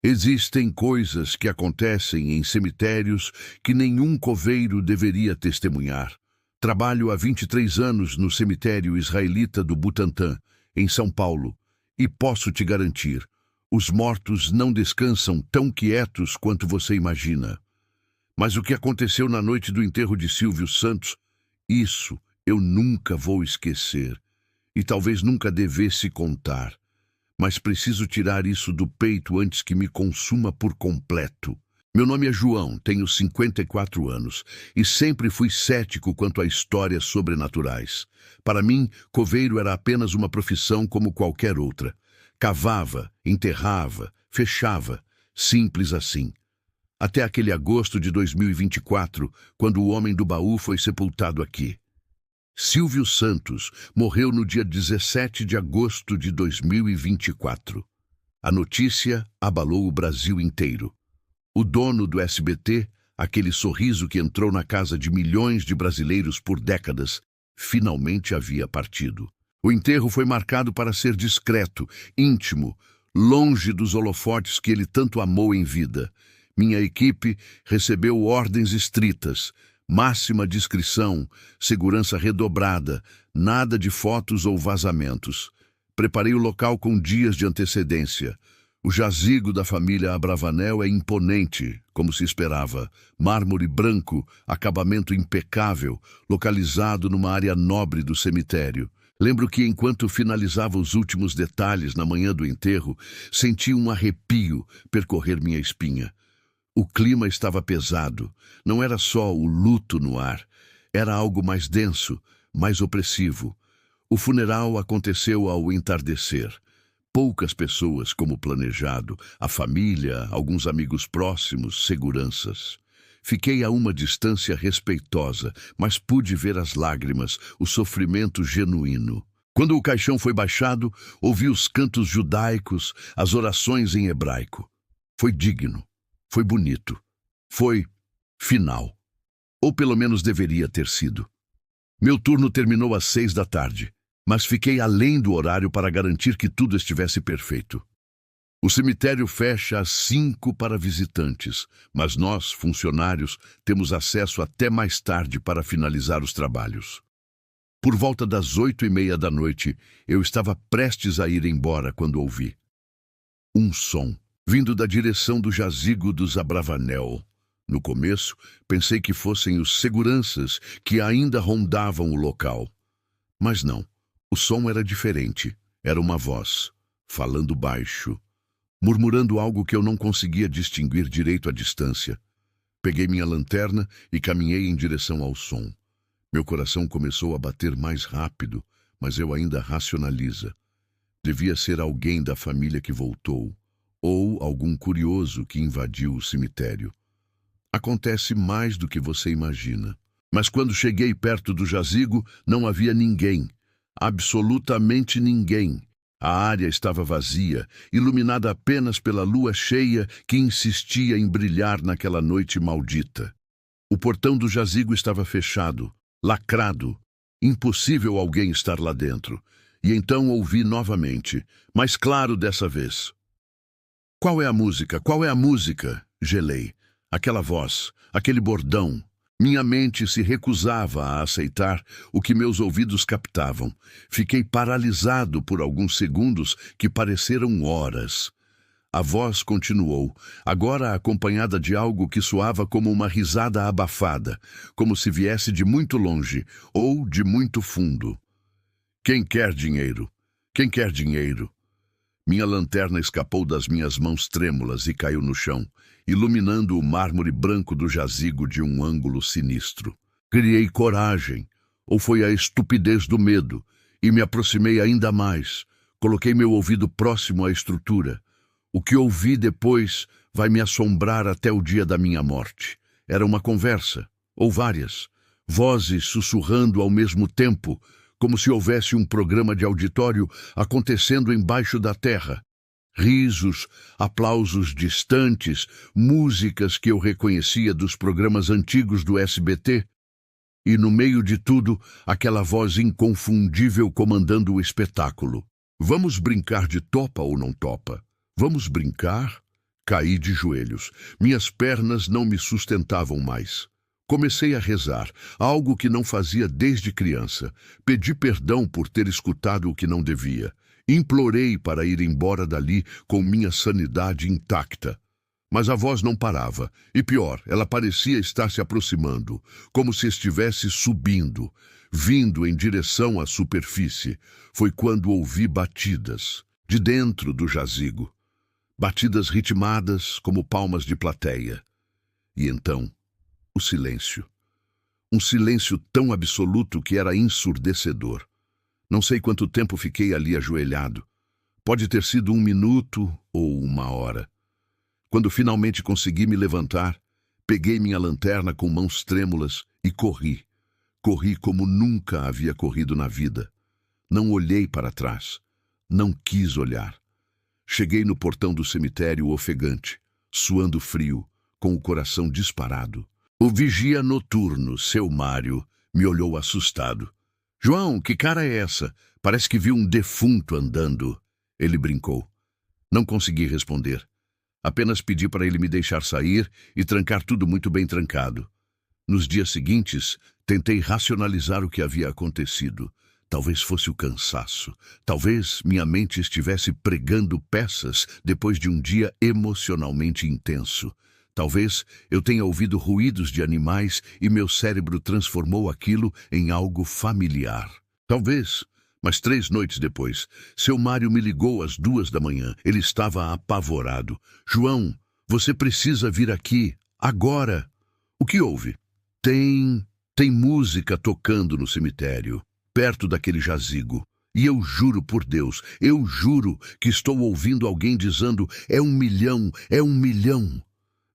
Existem coisas que acontecem em cemitérios que nenhum coveiro deveria testemunhar. Trabalho há 23 anos no cemitério israelita do Butantã, em São Paulo, e posso te garantir, os mortos não descansam tão quietos quanto você imagina. Mas o que aconteceu na noite do enterro de Silvio Santos, isso eu nunca vou esquecer, e talvez nunca devesse contar. Mas preciso tirar isso do peito antes que me consuma por completo. Meu nome é João, tenho 54 anos e sempre fui cético quanto a histórias sobrenaturais. Para mim, coveiro era apenas uma profissão como qualquer outra. Cavava, enterrava, fechava, simples assim. Até aquele agosto de 2024, quando o homem do baú foi sepultado aqui. Silvio Santos morreu no dia 17 de agosto de 2024. A notícia abalou o Brasil inteiro. O dono do SBT, aquele sorriso que entrou na casa de milhões de brasileiros por décadas, finalmente havia partido. O enterro foi marcado para ser discreto, íntimo, longe dos holofotes que ele tanto amou em vida. Minha equipe recebeu ordens estritas, máxima discrição, segurança redobrada, nada de fotos ou vazamentos. Preparei o local com dias de antecedência. O jazigo da família Abravanel é imponente, como se esperava. Mármore branco, acabamento impecável, localizado numa área nobre do cemitério. Lembro que, enquanto finalizava os últimos detalhes na manhã do enterro, senti um arrepio percorrer minha espinha. O clima estava pesado. Não era só o luto no ar. Era algo mais denso, mais opressivo. O funeral aconteceu ao entardecer. Poucas pessoas como planejado. A família, alguns amigos próximos, seguranças. Fiquei a uma distância respeitosa, mas pude ver as lágrimas, o sofrimento genuíno. Quando o caixão foi baixado, ouvi os cantos judaicos, as orações em hebraico. Foi digno. Foi bonito. Foi final. Ou pelo menos deveria ter sido. Meu turno terminou às 6 da tarde, mas fiquei além do horário para garantir que tudo estivesse perfeito. O cemitério fecha às 5 para visitantes, mas nós, funcionários, temos acesso até mais tarde para finalizar os trabalhos. Por volta das 8:30 da noite, eu estava prestes a ir embora quando ouvi um som vindo da direção do jazigo dos Abravanel. No começo, pensei que fossem os seguranças que ainda rondavam o local. Mas não, o som era diferente. Era uma voz, falando baixo, murmurando algo que eu não conseguia distinguir direito à distância. Peguei minha lanterna e caminhei em direção ao som. Meu coração começou a bater mais rápido, mas eu ainda racionaliza. Devia ser alguém da família que voltou, ou algum curioso que invadiu o cemitério. Acontece mais do que você imagina. Mas quando cheguei perto do jazigo, não havia ninguém. Absolutamente ninguém. A área estava vazia, iluminada apenas pela lua cheia que insistia em brilhar naquela noite maldita. O portão do jazigo estava fechado, lacrado. Impossível alguém estar lá dentro. E então ouvi novamente, mais claro dessa vez. Qual é a música? Qual é a música? Gelei. Aquela voz, aquele bordão. Minha mente se recusava a aceitar o que meus ouvidos captavam. Fiquei paralisado por alguns segundos que pareceram horas. A voz continuou, agora acompanhada de algo que soava como uma risada abafada, como se viesse de muito longe ou de muito fundo. Quem quer dinheiro? Quem quer dinheiro? Minha lanterna escapou das minhas mãos trêmulas e caiu no chão, iluminando o mármore branco do jazigo de um ângulo sinistro. Criei coragem, ou foi a estupidez do medo, e me aproximei ainda mais. Coloquei meu ouvido próximo à estrutura. O que ouvi depois vai me assombrar até o dia da minha morte. Era uma conversa, ou várias, vozes sussurrando ao mesmo tempo, como se houvesse um programa de auditório acontecendo embaixo da terra. Risos, aplausos distantes, músicas que eu reconhecia dos programas antigos do SBT. E no meio de tudo, aquela voz inconfundível comandando o espetáculo. Vamos brincar de topa ou não topa? Vamos brincar? Caí de joelhos. Minhas pernas não me sustentavam mais. Comecei a rezar, algo que não fazia desde criança. Pedi perdão por ter escutado o que não devia. Implorei para ir embora dali com minha sanidade intacta. Mas a voz não parava, e pior, ela parecia estar se aproximando, como se estivesse subindo, vindo em direção à superfície. Foi quando ouvi batidas, de dentro do jazigo. Batidas ritmadas como palmas de plateia. E então, o silêncio. Um silêncio tão absoluto que era ensurdecedor. Não sei quanto tempo fiquei ali ajoelhado. Pode ter sido 1 minuto ou 1 hora. Quando finalmente consegui me levantar, peguei minha lanterna com mãos trêmulas e corri. Corri como nunca havia corrido na vida. Não olhei para trás. Não quis olhar. Cheguei no portão do cemitério ofegante, suando frio, com o coração disparado. O vigia noturno, seu Mário, me olhou assustado. "João, que cara é essa? Parece que viu um defunto andando." Ele brincou. Não consegui responder. Apenas pedi para ele me deixar sair e trancar tudo muito bem trancado. Nos dias seguintes, tentei racionalizar o que havia acontecido. Talvez fosse o cansaço. Talvez minha mente estivesse pregando peças depois de um dia emocionalmente intenso. Talvez eu tenha ouvido ruídos de animais e meu cérebro transformou aquilo em algo familiar. Talvez, mas 3 noites depois, seu Mário me ligou às 2 da manhã. Ele estava apavorado. "João, você precisa vir aqui, agora." "O que houve?" Tem música tocando no cemitério, perto daquele jazigo. E eu juro por Deus, eu juro que estou ouvindo alguém dizendo, é 1 milhão, é 1 milhão.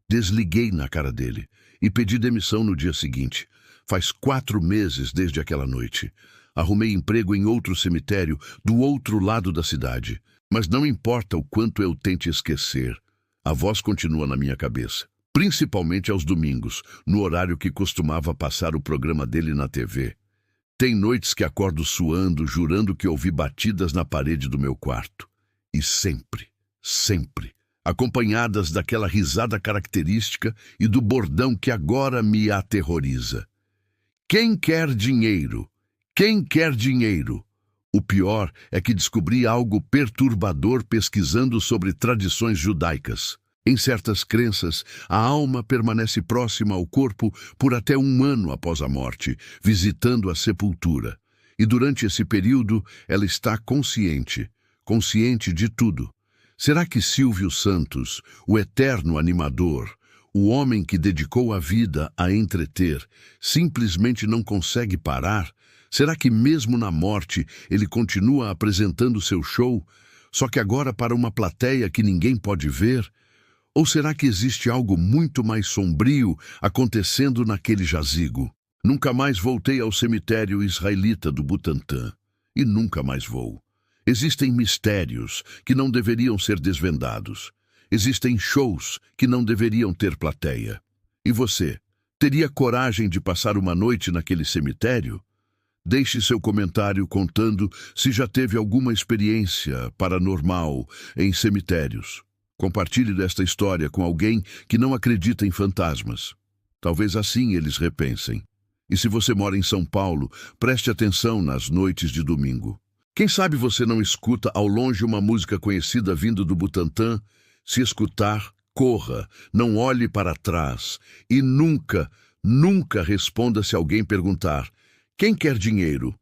Desliguei na cara dele e pedi demissão no dia seguinte. Faz 4 meses desde aquela noite. Arrumei emprego em outro cemitério, do outro lado da cidade. Mas não importa o quanto eu tente esquecer, a voz continua na minha cabeça. Principalmente aos domingos, no horário que costumava passar o programa dele na TV. Tem noites que acordo suando, jurando que ouvi batidas na parede do meu quarto. E sempre, acompanhadas daquela risada característica e do bordão que agora me aterroriza. "Quem quer dinheiro? Quem quer dinheiro?" O pior é que descobri algo perturbador pesquisando sobre tradições judaicas. Em certas crenças, a alma permanece próxima ao corpo por até 1 ano após a morte, visitando a sepultura. E durante esse período, ela está consciente de tudo. Será que Silvio Santos, o eterno animador, o homem que dedicou a vida a entreter, simplesmente não consegue parar? Será que mesmo na morte ele continua apresentando seu show, só que agora para uma plateia que ninguém pode ver? Ou será que existe algo muito mais sombrio acontecendo naquele jazigo? Nunca mais voltei ao cemitério israelita do Butantã. E nunca mais vou. Existem mistérios que não deveriam ser desvendados. Existem shows que não deveriam ter plateia. E você, teria coragem de passar uma noite naquele cemitério? Deixe seu comentário contando se já teve alguma experiência paranormal em cemitérios. Compartilhe desta história com alguém que não acredita em fantasmas. Talvez assim eles repensem. E se você mora em São Paulo, preste atenção nas noites de domingo. Quem sabe você não escuta ao longe uma música conhecida vindo do Butantã? Se escutar, corra, não olhe para trás e nunca responda se alguém perguntar: "Quem quer dinheiro?"